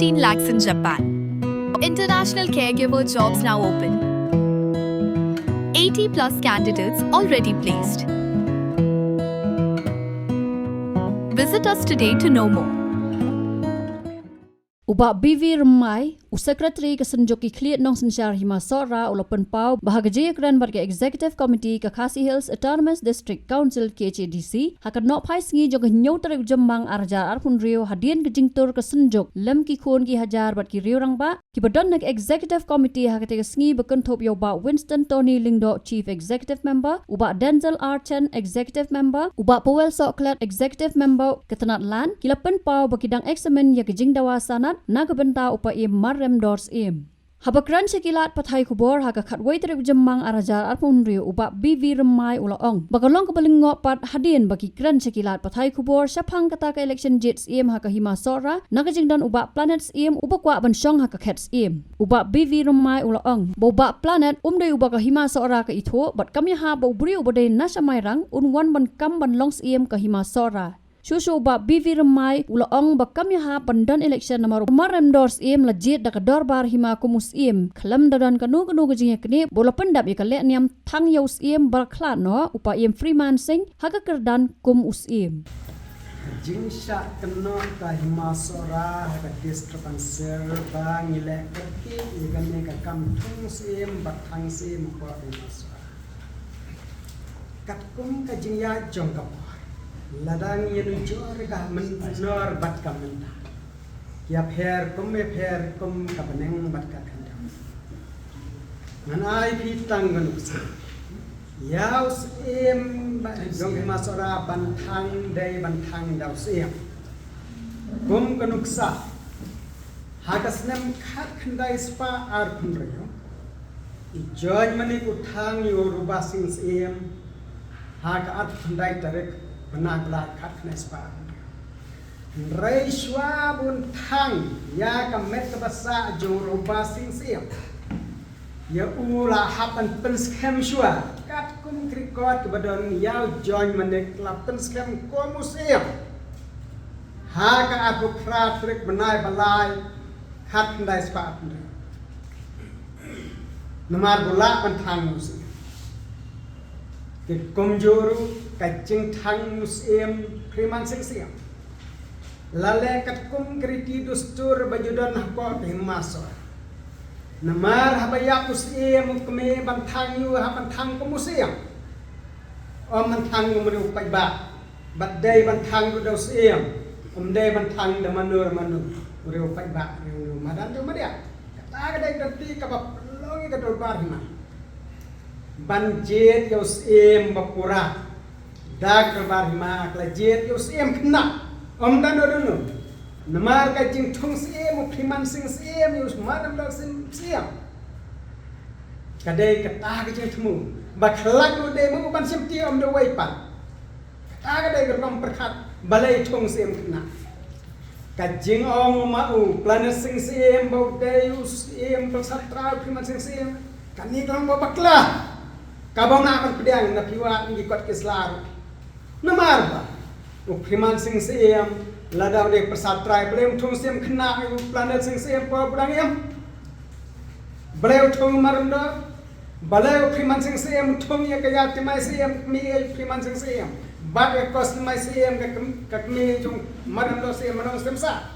15 lakhs in Japan. International caregiver jobs now open. 80 plus candidates already placed. Visit us today to know more. Ubak BV Remai, Sekretari Kesenjoki Kliat Nong Sensyar Himasora Ulapan Pau Bahagia Kran Warga Executive Committee ke Khasi Hills Autonomous District Council KHDC hakan nok pai sengi jog nyau tarik jembang arjar arpun rio hadian ke jingtur kesenjok lem ki khon ki hajar bat ki rio rang ba ki badon nak Executive Committee hakat ke sengi bekun thop yo ba Winston Tony Lingdo Chief Executive Member ubak Denzel R Chen Executive Member ubak Powell Soklat Executive Member ketenat lan kilapan pau bakidang eksamen ya ke jing dawasanat nagabenta upa im marrem dors im. Habakran sekilat pathai kubor haga khatwai teruk jemmang arajar arpun rio ubak BV Remai ulaong. Bakalong kebaling ngopat hadin bagi kran sekilat pathai kubor syapang kata ke election jets im haga Himasora nagajing don ubak planets im ubak wa bansyong haga khets im. Ubak BV Remai ulaong. Ubak planet umdai ubak Himasora ke itu bat kami ha bau beri ubadai nasamairang unwan ban kam ban longs im ke Himasora. Susu ba BV Remai ulaong bakam ya pandan election nomor marem dors im lajit dak dorbar hima kumus im khalam dadan kanu gajing kini bola pendap ya kale niam thang yaus im barklan no upa im Freeman Singh haga kerdan kum us im jingsha kena ka Himasora haga district council ba ngile kati igane ka kam thung sim bathang sim ko Himasora katkum ka jingya jongkap ladang yenu jor ka menor bat ka menta ya pher kum ka beneng bat ka kanda manai pitang ganus yaus em jong Himasora bantang dai bantang daus em kum kanuksa hagasnem khat khandai spa ar phunreyo joy mani uthang yo rubasing em hag at khandai tarek benaglat kat knespa reiswa bun thang ya kamet basa joro basing siap ya ula hapan penskem shwa kat kum krikot badon ya join manek la penskem komusiap ha ka aku krat trik benai balai kat ndai spa namar bola ban thang musi ke komjoru kajing thang musim Freeman Singh siam lale kat kum kriti dustur bajudon hako Himasora namar habaya musim keme ban thang yu hapan thang ko musim man thang umri upai ba badai ban thang do siam dai ban thang da manur uri upai ba madan do madia kata gadai dati ka ba longi ka do bar hima banjet yos em bapura dag bar hima klajet yos em kna dan do namar ka jing thung em Freeman Singh em yos madam dog sim kadai kata ka jing thmu bakhlak do de mu ban sim ti do wai pan kata ka dai grom perkhat balai thung em kna ka jing ong mau Planet Singh em bau de yos em persatra Freeman Singh em kani klang bakla kabang na kan pedang na piwa ngi kot kislar namar ba u Freeman Singh em ladaw de persatrai blem thung sim khna u Planet Singh em pa budang em bleu thung marunda baleu Freeman Singh em thung ya kaya timai em mi Freeman Singh em bag e kos mai em ka mi jung marunda em manong semsa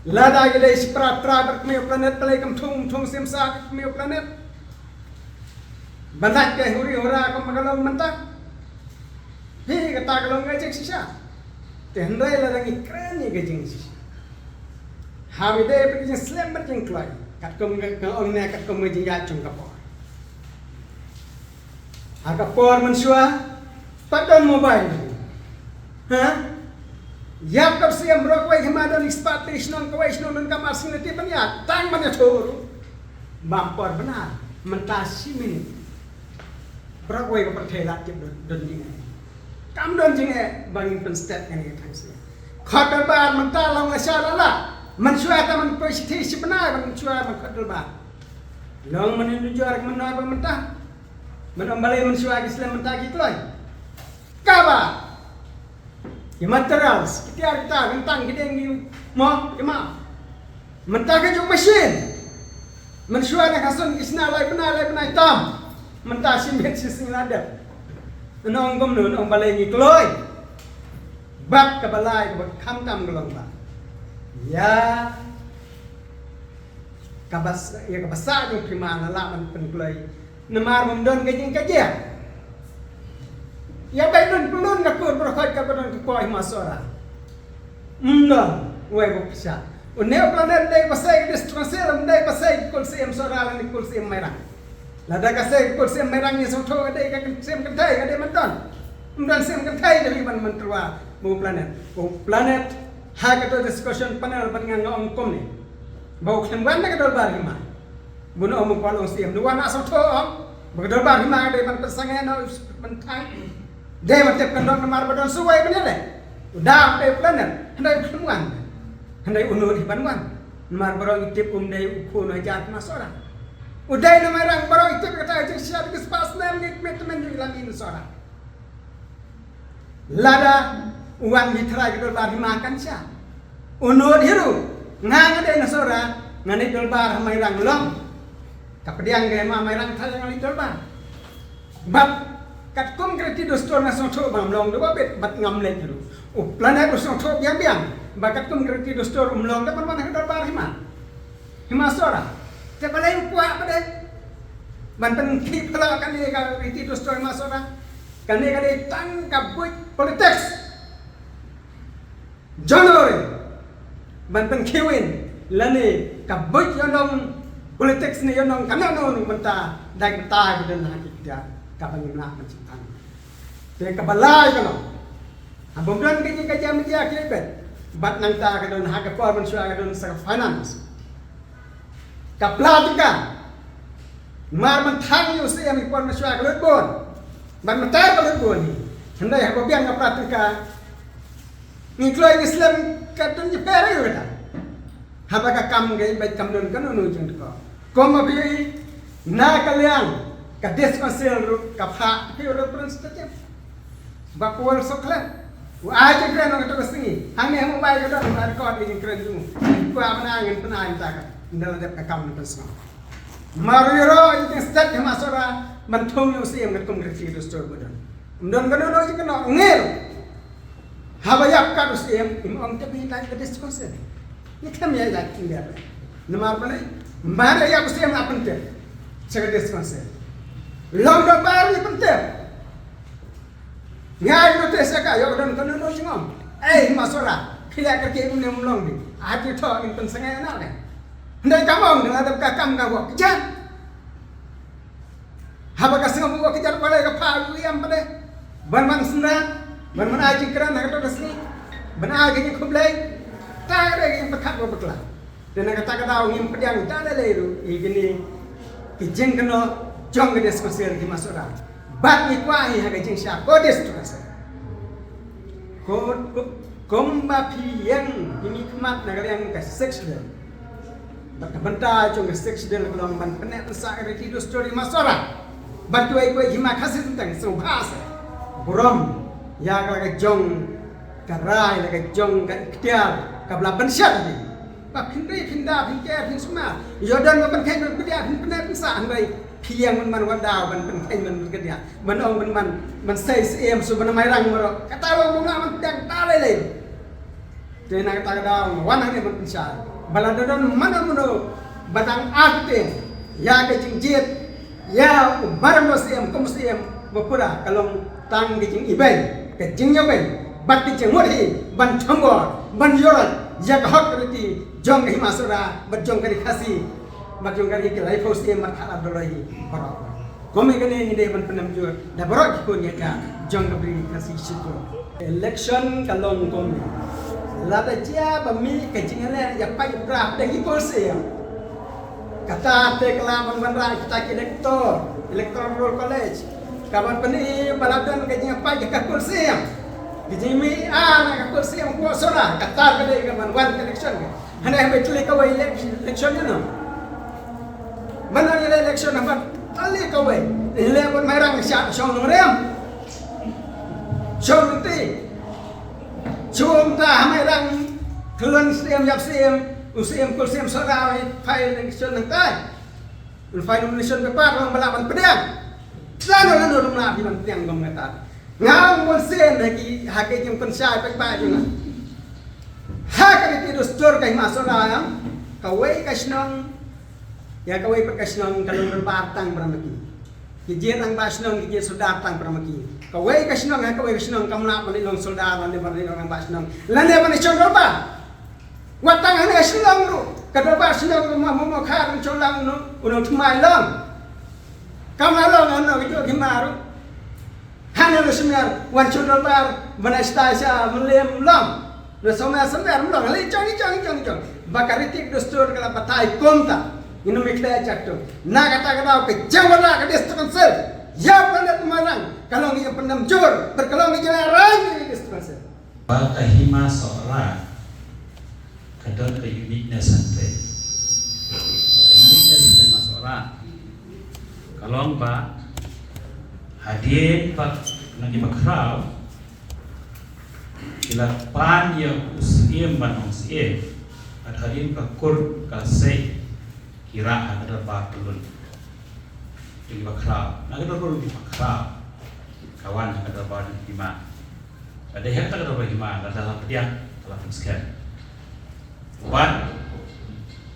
lada ge de spra tra ber mi planet play kam thung sim sa mi planet banat ke huri hora ko magalong manta hi kata galong ngajek sisa tendai la rangi kren ni gajing sisa hawi de pe jing slam ber jing klai kat kom ka ong ne kat kom jing ya chung ka por ha ka por man shwa padon mobile ha yap kap siam rok wai himadon expectation on ko wai non ka masin ti ban ya tang man ya thoro bampor benar mentasi minit Brakwe ko perthela tip don jing kam don jing bangin pen step kan thang se khotal bar man ta long asala la man shwa ta man positive sibna man shwa man khotal bar long man ni juar man na man ta man ambale man shwa islam man ta gitu kaba ya materials kita gentang gideng mo kema mentah ke jung mesin mensyua nak hasun isna lai benai tam mentah simet sising ada nong gom nun ong balai ngi kloi bab ka balai ka kham tam gelong ba ya kabas ya kabasa jung primana la man pen kloi nemar mendon ke jing kaje ya bai nun pelun ka kur berkhot ka badon ka koi masora no we bo psa o neo planet dai pasai distransel dai pasai kul sim sora lan kul sim merah lada ka sai kul sim merah ni so tho dai ka sim kan thai ka dai man don sim kan thai dai man mantrwa bo planet ha ka to discussion panel ban ngang ong kom ni bo khem wan ka dol bar hima bun om ko lo sim duwa na so tho om bo dol bar hima dai man pasangai no man thai dai man tep kan don mar badon suwai bener le udah pe planet handai kemuan handai unur di banwan mar barang tip dai ukun ajat masora udai na marang barang tip kata je siap ke spas nem ni metmen di lam in sora lada uang ditrai ke bar makan sia unur hiru ngang dai na sora ngani dolbar mairang long kapediang ge ma mairang thai ngali dolbar bab kat kum kreti dostor na song tho bam long do bet bat ngam le hiru planet song tho biang bakat kum kreti dostor long da man ha dolbar hima sora te balai puak pade man pen ki pala kan ni ka kreti dostor hima sora kan ni ka de tang ka buit politics January man pen kiwin lani ka buit yonong politics ni yonong kana no menta dai ta den ha kita ka bangina menciptakan te ka balai kana abom don ke ka jam dia kibet bat nang ta ka don ha ka por mensua ka don sa finance ka platika mar man thang yu se mi por mensua ka lut bon ban mata ka lut bon ni handai ha ko biang ka platika ni kloi islam ka don je pere yu ta ha ba ka kam ge bai kam don kan no jeng ko ma bi na ka liang ka desconsider ka pha ki ro prince ta ba ko soklan wa aja kren no to singi hange mo bai ka don mar ko ni kren ju ko amna ngin pena ta ka ndala dep ka kam ni pesna mariro ni stat ma sora man thong yo sim ngat kum kreti do store bodan ndon ka no ji ka no ngel ha ba yak ka do sim im om te bi ta ka desconsider ni kam ya la ki ya namar bale mara ya ko sim apan te sa ka desconsider long do bar ni penting ngai no te sa ka yo don kan no jingom masora khila ka ke mun long ni ati tho in pen sangai na le ndai kamong dengan ada ka kam ka wo kijan haba ka singam wo kijan pale ka pha wiam pale ban man sna ban man aji kran na to dasni ban aji ni khublai ta re gi pakhat wo pakla dan ka ta ka daw ngim pediang ta le ru igini kijeng keno jong ke diskusi lagi masuk dah. Bat ni kuahi hagai jeng syak ko diskusi. Ko mapi yang ini kemat negara yang ke seksual. Bat benda jong ke seksual kalau man penek sak reti do story masora. Bat tu ai ko hima khasi tentang subhas. Buram ya ka jong karai la jong ka ikhtiar ka bla bensyat ni. Ba phindri phinda phike phin sma. Yodan ma ban khain ban dia phin penek sa hanbai piang man wadaw ban pen khain man kedia man ong man sai em su ban mai rang maro kata wong bunga man tang ta le te na kata daw wan hang man pinsar baladon man amuno batang akte ya ke jingjit ya bar muslim ko muslim bapura kalong tang ke jing ibai ke jingnya bai bat ke jing mori ban thongor ban yorat ya ka hak reti jong ke himasura bat jong ke khasi majung kali ke life house yang markah abdulai barok. Kami kini ini dia penam juga. Dah barok ikut dia jong beri kasih syukur. Election kalong kami. Lada dia bami kejingan ya pai berah dan ikut saya. Kata teklam menrang kita ke electoral college. Kawan peni baladan kejingan pai ke kursi. Kejimi nak kursi yang kuat sora. Kata kedai kawan one election. Hendak betul kau election ni no. Mana ni election nampak kali kau wei, ni pun merang siap show nomorem, show nanti, show entah merang kelon siam jap siam usim kul sim sora file nation nang tai file nation ke par lang balaban pedang lalu rumah di man tiang gom ngata ngam mul sen haki jim kon sai pe ba junga haka ti dostor kai masora yang kawai kasnong ya kawai per kasnong kalung berbatang beramaki kijir ang basnong kijir soldat tang beramaki kawai kasnong ha kawai kasnong kamna manilong soldat lande manilong ang basnong lande manisyon roba watang ane kasnong ru kadaba kasnong mo khar cholang no uno thmai long kamna long ano kito gimaru hana no semyar wan chodol bar banasta sa mulem long no somya semyar long le chong bakaritik dostor kala patai konta inu mikla jakto na kata kata ke jawara ke destruction ya pandat marang kalau ni pendam jur berkelong ni jalan destruction baka hima sora kadon ke uniqueness ante uniqueness ante masora kalong ba hadir pak nagi bakrau kila pan ya usiem banong sie ad hadir pakur kasei kira ada batulun di bakrau nagi dorul di bakrau kawan ada badan hima ada yang tak ada hima ada dalam pediang dalam scan wan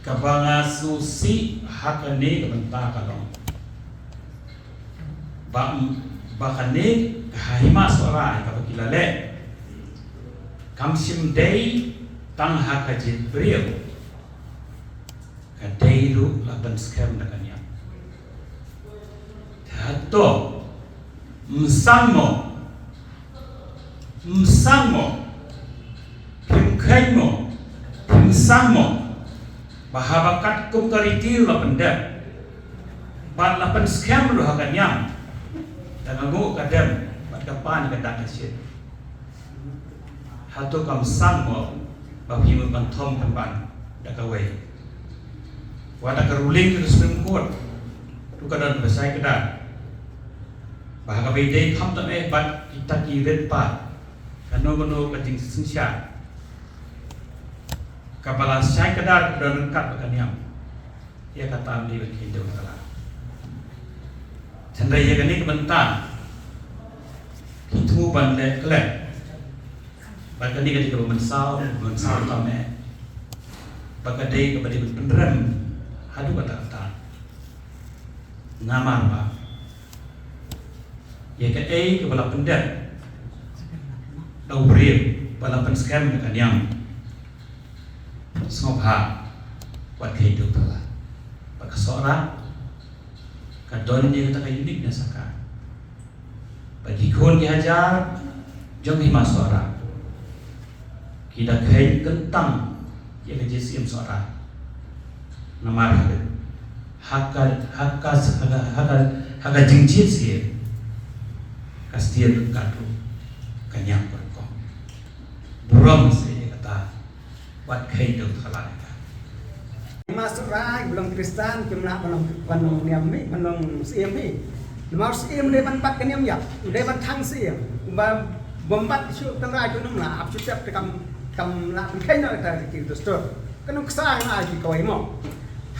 kabanga susi hakane kebenta kalong bakane kahima suara kapakilale kamsim day tang hakajit brio kadairu laban scam nakanya hato msangmo kimkaimo kimsangmo bahabakat kum karitil laban dep ban laban scam lo hakanya dangago kadem bat kapan kadak asyik hato kam sangmo bahimut bantom temban dakawai wada karuling ke Supreme Court tu kadan besai kedan bahaga bede tham tak bat kita kiret pa kano kating sinsya kapala sai kedar dan kat bakaniam ia kata ambil hidup kala chandai ya gani kebentan itu bandai kelek bakani ketika mensal tame bakadai kepada penderem hadu kata ngamar ba ya ke kepala pendek dau brim bala pen scam kan yang sngopha buat hidup lah bak seorang kadon dia kata unik na saka bagi kon dihajar jong hima seorang kita kain kentang ya ke jesim seorang namar haka jingjit sih kastir kadu kanyang berkong buram sih kata buat hidup halal masuk rai belum Kristen kemana belum niami belum siami mau siam dia ban pat keniam ya dia ban thang siam ba bombat isu tengah itu nungla ap setiap kam la kena ta ki dostor kanu ksang ai ki koi mo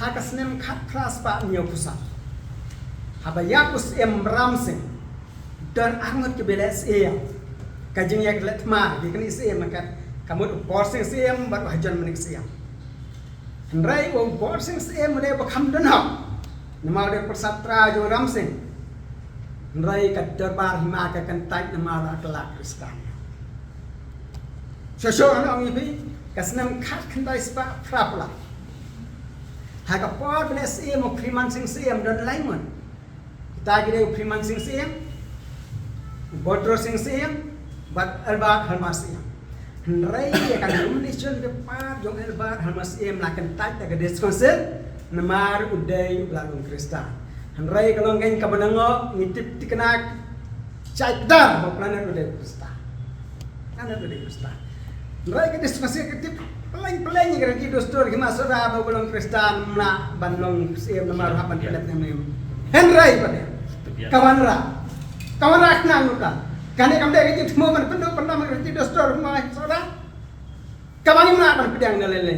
hakasnem khat klas pa nyo kusa habayakus em ramsing dan angot ke beles em kajing yak letma di kini em makat kamu borsing em bar hajan menik em Rai wong borsing em de bakam danau nama de persatra jo ramsing Rai kat darbar hima ka kan tait nama la kelak Kristen so ana ngi kasnam khat khandai spa frapla haka por beles em o priman sing em don laimon kita gide priman sing em bodro sing em bat alba harmas em Rai akan nomination ke par jong elbar halmas em lakan tak ke deskonsen namar udai lagun Kristen Rai kalau ngain kabanango ngitip tikenak caidar ba planet udai Kristen planet udai Kristen Rai ke deskonsen ketip peleng ke dostor ke masora ba belum Kristen na banlong em namar hapan planet nem Rai pada kawan ra nang nuka kane kam dek itu semua man penduk pernah mengerti dostor mai saudara Kawangi mana ban pedang dalele.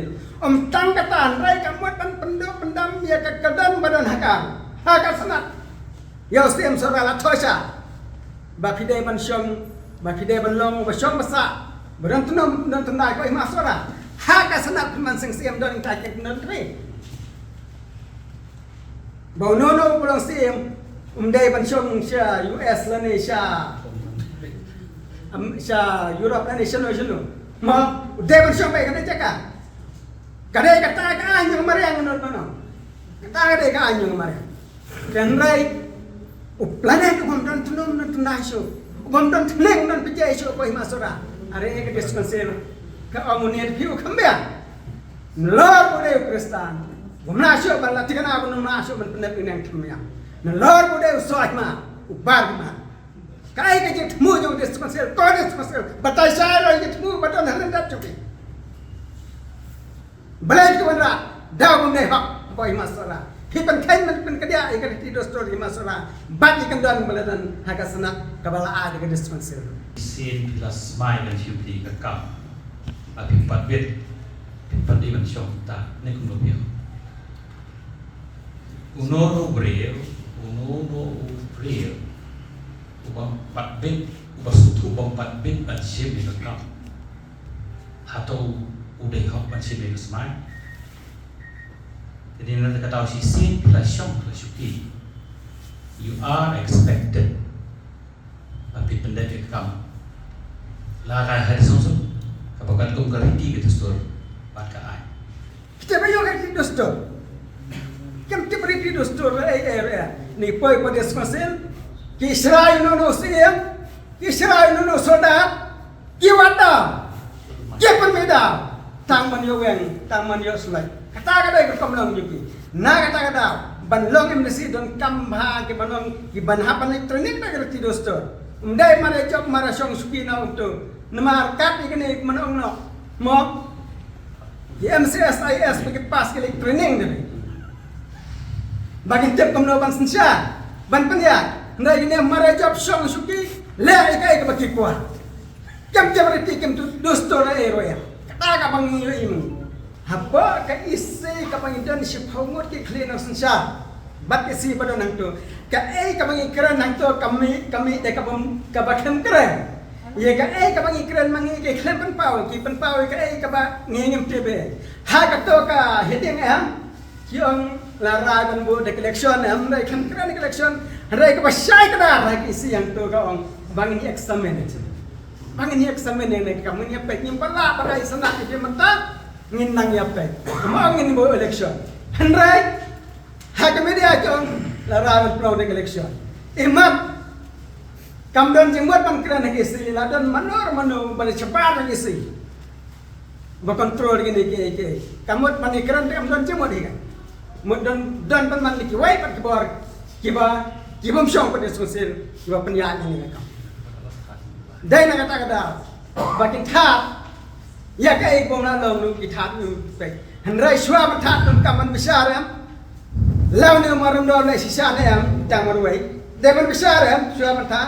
Tang katan rai kamut ban pendam dia ke kedan badan hakar senat. Yo stem sorala thosa. Ba pidai ban syong, ba pidai ban long ba syong basa. Badan tunam dan tendai ko ima sora. Hakar senat man sing siem don ta ke non tre. Ba nono pulang siem dai ban syong sha US la ne sha Europe la ne sha Ma, udah bersama kan aja kan? Kadai kata kan yang mariang nono. Kata kadai kan yang mariang. Dan rai, planet umam tunum tunasyo, umam tuleng dan pejai syo koi masura. Are ke diskonsel ke amunier piu kambia. Nelor bude Kristan. Umnasyo bala tikana aku numnasyo ben pendep inang kambia. Nelor bude usoima, ubar ma. Kai ke jetmu jong diskonsel, kau diskonsel. Batai saya jetmu badan hendak cuci. Belai tu mana? Dah benda hak koi masura. Hipan kain men kedia ikan tidur story masura. Bat ikan dan beladan haga senak kabala ada ke diskonsel. Sin plus mai dan hiuti ke kam. Api empat bit. Empat di mensyong ta. Ni kum lebih. Uno breu. Ubang 4 bit, ubah sutu ubang 4 bit ban sim ni kam. Atau udah hok ban sim ni semai. Jadi nanti kata si sin plus syong plus syuki. You are expected. Tapi pendek kam. Lagai hari sonsong. Kapakan kum gariti gitu store. Pakai ai. Kita bayo kan tidur store. Kem tibri tidur store ni poi pada diskonsel. Kisrai nono siem, kisrai nono soda, kiwata, kipan meda, tang man yo sulai. Kata kada ke kamlang yuki. Na kata kada banlong imnesi don kamha ke banong ki banhapan elektronik na kerti dostor. Umdai mara job mara syong suki na untuk nemar kat ikene manong no. Mo di MCSIS bagi pas ke elektronik debi. Bagi tip kamno ban sensya, ban penyak. Nah ini mara job syong suki le ikai ke bagi kuat. Kem berarti kem tu dostor ero ya. Kata ka bang imu. Haba ka isi ka bang dan si phomot ki clean sensya. Bat isi pada nang tu. Ka ka bang ikran nang tu kami de ka bakem keren. Ye ka ka bang ikran mangi ke klem penpau ka ka ba ngengem tebe. Ha ka to ka heding yang lara dan bu de collection rai kan keren collection rai ka basai kada rai isi yang tu ka ong bang ni examen aja. Bang ni examen ne ka mun ya pek nyim pala pada isana ke menta ngin nang ya pek. Mau ngin bu election. Rai ha ka media jong lara dan pro de collection. Imam kamdon jembuat bang keren ke isi la dan manor pada cepat ke isi. Ba kontrol gini ke. Kamut mani keren de amdon jembuat kan. Dan penman liki wai pat kebor kibam syong pada sosial kiba penyaji ni kam dai na kata kada bakin tha ya kai bong na long nu ki tha nu pe hanrai shwa ba tha tum kaman besar am law ne marum do le sisa ne am tang mar wai dai ban besar am shwa ba tha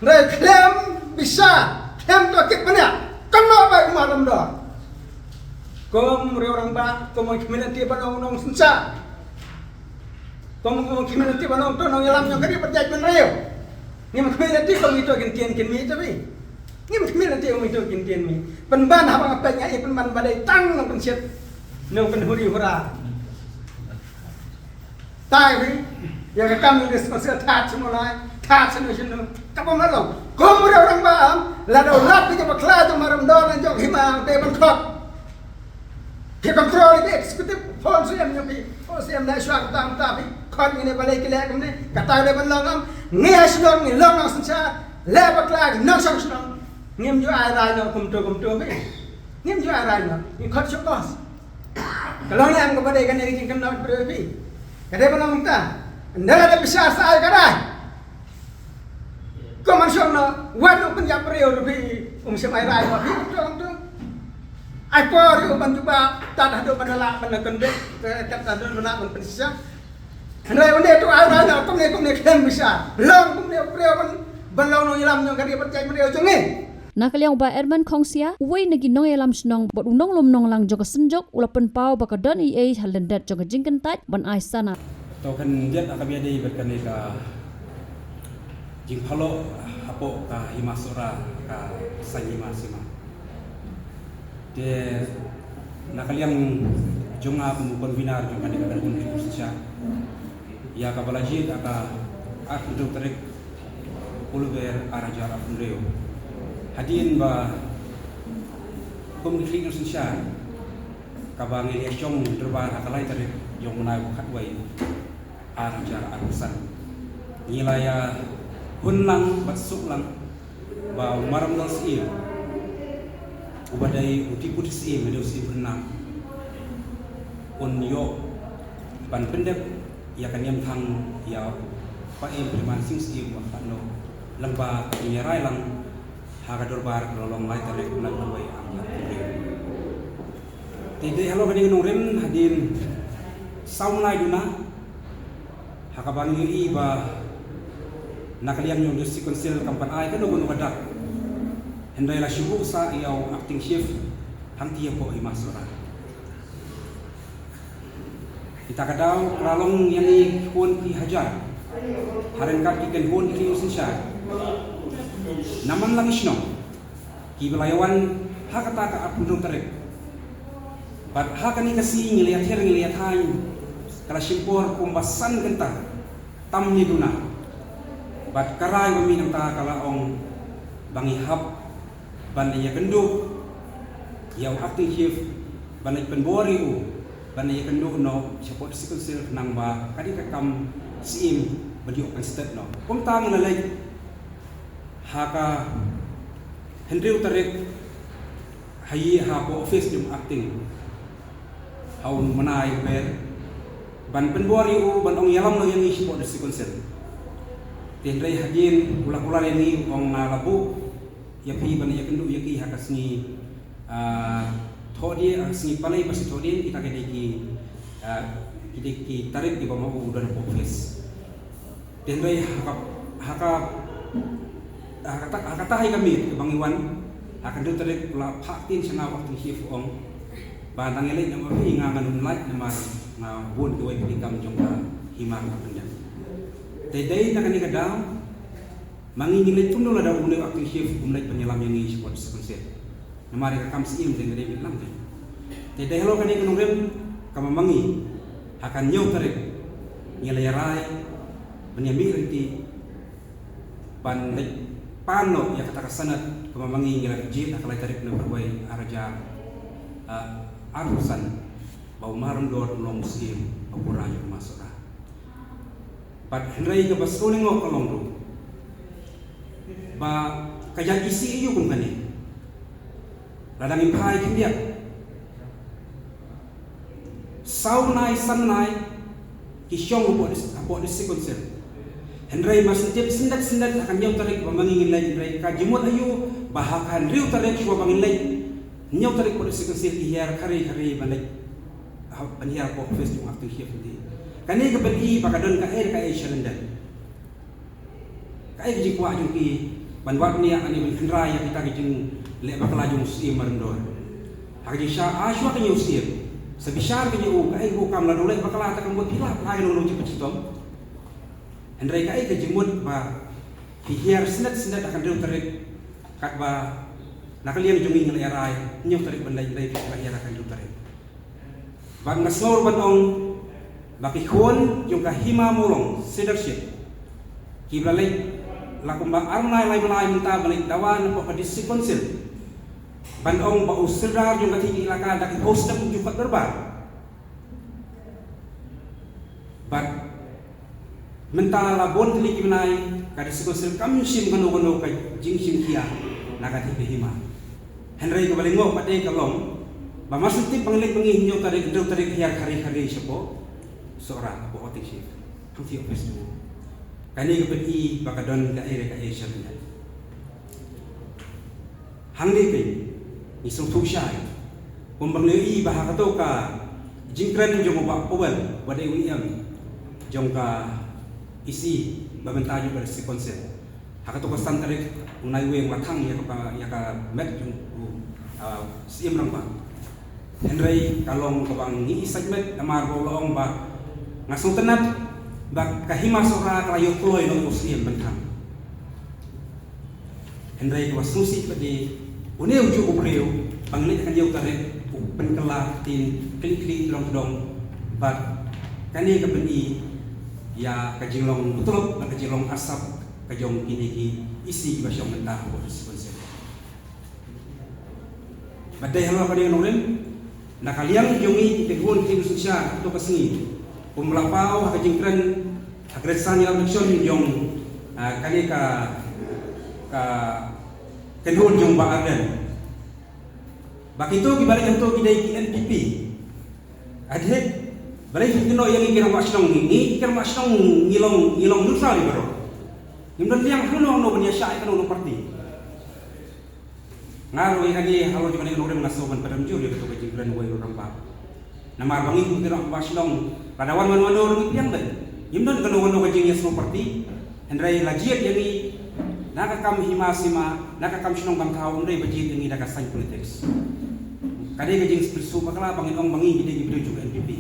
rai klem besar klem to kit panya kanno ba marum do kom re orang ba kom community ba nong sensa Kamu community banong to nong yalam nyong kari perjaj benreo. Ngim community kong itu kin mi tapi. Ngim community kong itu kin mi. Penban habang apanya i penban badai tang nong pensiat nong penhuri hura. Tai wi ya ka kami des masih tat semula tat senu kapo malong. Kamu orang baam la do lat ke bakla to maram do nan jok hima te ban khop. Ke kontrol ke eksekutif phone su yam nyopi. Oh siam na swak tam tapi khot ini balai kelak ni kata le ban long ngi aslong ni long sensa le bakla nong sang snong ngim ju ai rai no kum to be ngim ju ai rai no ni khot chokos kalau ni am ko badai kan ni kin no pre bi kada ban long ta ndala le bisa sai kadai ko man shong no wa no pen ya pre ro bi sem ai rai no bi to ai po ri ban juba ta do badala ban kan be ta do mana ban pensisa Rai benda tu ai na kum ne klem bisa. Long kum ne preo ban long no ilam nyong kari percaya mereka ujung ni. Nakaliang ba Erman Kongsia, uwi naginong elam snong bot unong lomnong lang jong senjok ulapan pau bakadon EA halendat jong jingkan tat ban ai sana. Token dia akabiade berkani ka jing phalo hapo ka himasura ka sanyima sima. De nakaliang jonga pemukon binar jong kani ka kun Indonesia. Ya ka balajid aka untuk tarik pulver araja apundeo. Hadin ba komunikasi Indonesia ka bangi yong derbar akalai tarik jong menai khatwai araja akusan. Nilaya hunlang basuk lang ba maram dal sim ubadai uti putih sim medio sim hunlang unyo ban pendep ya kan yam thang ya pa em preman sing sim wa no lamba nyerai lang haga dorbar lolong lai tarik lang wai amya tide halo kani nurem hadin saunai duna hakabang iri ba nakaliam yung si konsil kampan ay kano kuno kadak henday la syubu sa iyaw acting chef hang tiya po imasura kita kadaw lalong yang ikon ki hajar haren kat ikan hon ki usinsya naman lang isno ki belayawan hakata ka apundong tarik bat hakani kasi ngiliat hai kala simpor kumbasan genta tam ni duna bat karai bami ta kala ong bangi hap banaya kendu yaw acting chief banay penbori u banaya kendu no support sikonsil nang ba kadi ka kam sim badi open state no kum tang na lay haka Henry Utarik hayi ha po office yung acting haun manay ber ban penbori u ban ong yalam no yang isi po desi konser tendrai hadin kula-kula ini ong nalabu ya pi ban ya kendu ya ki hakas ni thodi asni palai pasi thodi kita ki tarik di bawah udan office tendrai haka hai kami bang Iwan akan du tarik kula phaktin sana waktu chef ong batang elek nama pi ngangan unlai nama na bun tuai pikam jongka himang kapenda tedai nakani kadang mangingilai tunul ada unai aktif chef umlai penyelam yang ngisi pot sekonsep nama mereka kam sim dengan dia bilang tedai halo kani kenurem kama mangi akan nyau tarik ngilai rai penyambi riti pandai pano ya kata kasanat kama mangi ngilai jit akalai tarik na berwai araja arusan bau maram dor long sim apuranya masuk pat hendrai ke basoling ngok kalong do ba kajan isi iyo kung kani ladang impai kindia saunai sanai kisyong apo disi konser hendrai masentip sendat akan nyau tarik pamangingin lain hendrai kajimut ayu bahakan riu tarik shwa bangin lain nyau tarik po disi konser ihar kari balai panhiar po face yung acting chef di kani kebeli pakadon ka syalendan kai kijing kwa jung ki banwat niya ani ben raya kita kijing le bakla jung si marndor haji sha ashwa kanyo si sebisar kanyo kai ko kam la dole bakla ta kambot hilap ai no cepet citom hendrai kai kijimut ba hihiar sendat akan deu tarik kat ba nakalian jung ngel erai nyu tarik bandai dai ka era kan deu tarik ban nasnor ban ong baki khon yung kahima mulong leadership kibalay lakumbang arnay lay minta balik dawan po kadisi konsil bandong ba usrar yung katiki ilaka daki host na jupat berbar bat minta labon tili kimanay kadisi konsil kami sim kanu kay jing sim kia nakati hima henry kabalingo pati kalong ba masutip panglik pangihinyo tarik hiar kari siya po seorang apo otik chef ang ti office do kani kapati bakadon ka ere ka Asia niya hangdi kay isong tusyay kumbang lei bahakato ka jingkran jong ba powel wadai uyam jong ka isi babentayo pada si konsep hakato ko santarik unai we matang ya ka met jung sim rang ba Henry kalong kabang ni segment amar bolong ba ngasong tenat ba kahima sora kalayo kloy no muslim bentang Henry ka wasusi padi uneu ju ubreu pangli kan yau kare penkela tin klik dong ba kani ka peni ya kajilong betul kajilong asap kajong kini isi basyong mentah konsep badai halwa pada nolen nakaliang jongi tekun tim sosial atau kesini pemlapau hakajingkran agresan yang action jong kali ka kenhun jong baadan bakito gibalik yang to kidai NPP adhe balik kino yang ikira masnong ini ikira masnong ngilong neutral bro nimdan liang hano no benya syai kano no parti ngaru lagi halo di mana orang ngasoban pada mjur dia ketua jingkran wai orang pa nama bangi ku tira baslong pada wan orang piang dai imdan kano wano jing yes no parti hendrai lajiat yang naka kam himasima naka kam sinong kam kau ndai bajit yang naka sain politics kade ke jing spirsu bakala bangin ong bangi gide gide juga NPP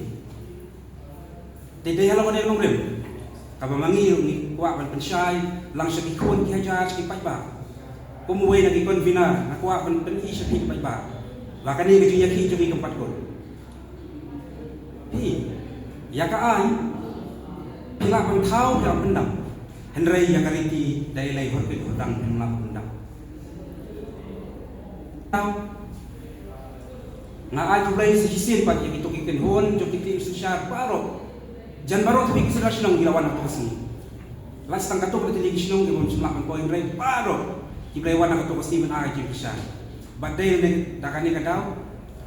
dede halo pada orang kabamangi ni kuat ban pensyai langsung ikon ki hajar ki paiba pumuwe na ikon vina na kuat ban pen i syaki paiba lakani ke junya ki jumi keempat ko ya ka ai pila ban thau ya pendam henrei ya kariti dai lai hor ke hutang mla pendam na ai tu lai sisin pat yang itu kiken hon jo kiti syar paro jan baru tapi kisah sinong gilawan aku kesini. Las tangkat tu berarti lagi sinong dia menculakan poin rai baru gilawan aku kesini menara jim kisah. Badai ni dakani kadau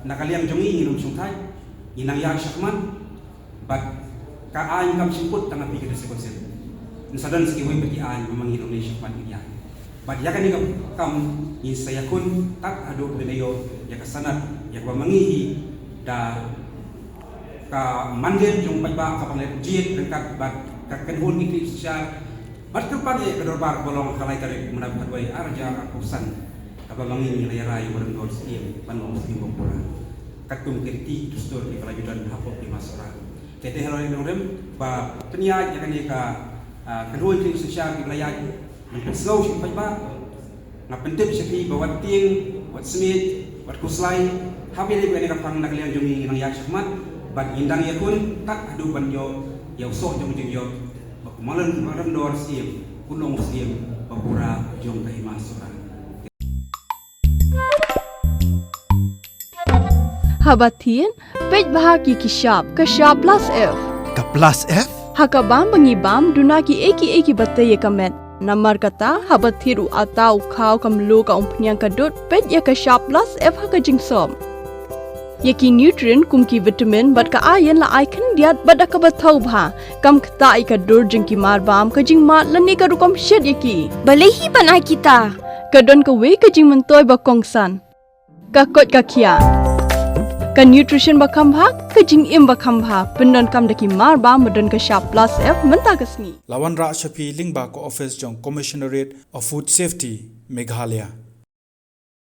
nakaliang jongi ngirum sungkai inang yang syakman bad ka ay kam simput tangap pikir desa konsep. Nsadan segi wei bagi ay memang Indonesia syakman dia. Bad ya kan kam in saya kun tak adu benayo ya kasanat ya memangihi da ka mandil jong paiba ka panglep jit dekat ka kenhun ikli sosial bat ka pagi ka dorbar bolong kalai kare mendapat wai arja akusan ka bangin ni rai orang dor siem panong siem bopura katum kirti dustur di kalajudan hapok di masra kete helo ni norem ba penia ya kan ka kenhun ikli sosial di wilayah mengesau si paiba ngapentep sepi bawat ting wat smith wat kuslai habi ni ka pang naklian jongi nang yak syahmat ban indang ya kun tak adu ban yo ya sok jong jong yo malan maran dor siem kunong siem papura jong kai masura Habatin pej bahagi kishap kashap plus F Ka plus F hakabam bangibam dunaki eki batai kamet namar kata habathiru atau khau kamlu ka umpnyang kadut pej ya kashap plus F hakajingsom Yaki nutrient kumki vitamin bat ka ayan la ai kan diat bada ka bathau bha kam khta ai ka dur jing ki mar bam ka jing mat lani ka rukom shed yaki balehi banai kita ka don ka we ka jing mentoy ba kongsan ka kot ka khia ka nutrition ba kham bha ka jing im ba kham bha pendon kam daki mar bam madon ka sharp plus F menta kasni Lawan Ra Shafi Lingba ko office jong Commissionerate of Food Safety Meghalaya